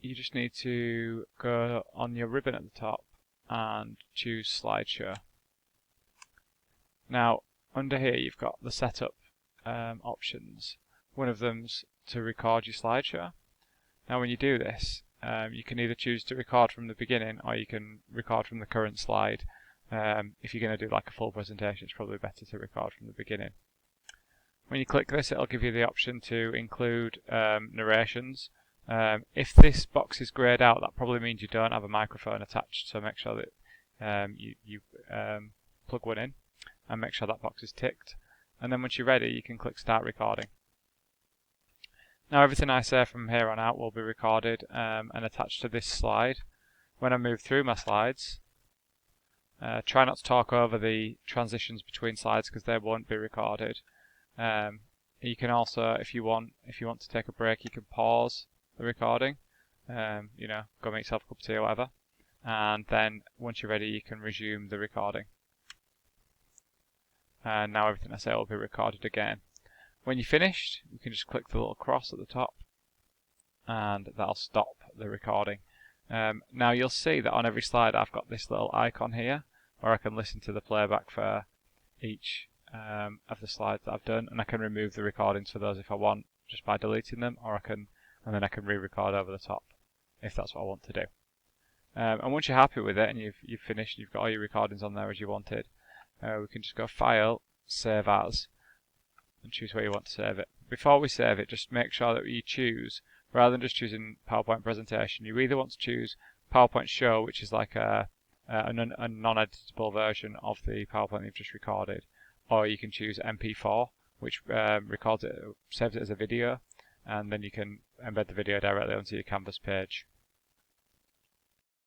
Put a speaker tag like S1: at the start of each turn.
S1: you just need to go on your ribbon at the top and choose slideshow. Now under here you've got the setup options. One of them's to record your slideshow. Now when you do this, you can either choose to record from the beginning or you can record from the current slide. If you're going to do like a full presentation, it's probably better to record from the beginning. When you click this, it'll give you the option to include narrations. If this box is greyed out, that probably means you don't have a microphone attached, so make sure that you plug one in and make sure that box is ticked. And then once you're ready, you can click Start Recording. Now everything I say from here on out will be recorded and attached to this slide. When I move through my slides, try not to talk over the transitions between slides because they won't be recorded. You can also, if you want to take a break, you can pause the recording. You know, go make yourself a cup of tea or whatever, and then once you're ready, you can resume the recording. And now everything I say will be recorded again. When you're finished, you can just click the little cross at the top, and that'll stop the recording. Now you'll see that on every slide I've got this little icon here where I can listen to the playback for each of the slides that I've done, and I can remove the recordings for those if I want just by deleting them, or then I can re-record over the top if that's what I want to do. And once you're happy with it and you've finished, you've got all your recordings on there as you wanted, we can just go File, Save As, and choose where you want to save it. Before we save it, just make sure that you choose, rather than just choosing PowerPoint presentation, you either want to choose PowerPoint Show, which is like a non-editable version of the PowerPoint you've just recorded, or you can choose MP4, which records it, saves it as a video, and then you can embed the video directly onto your Canvas page.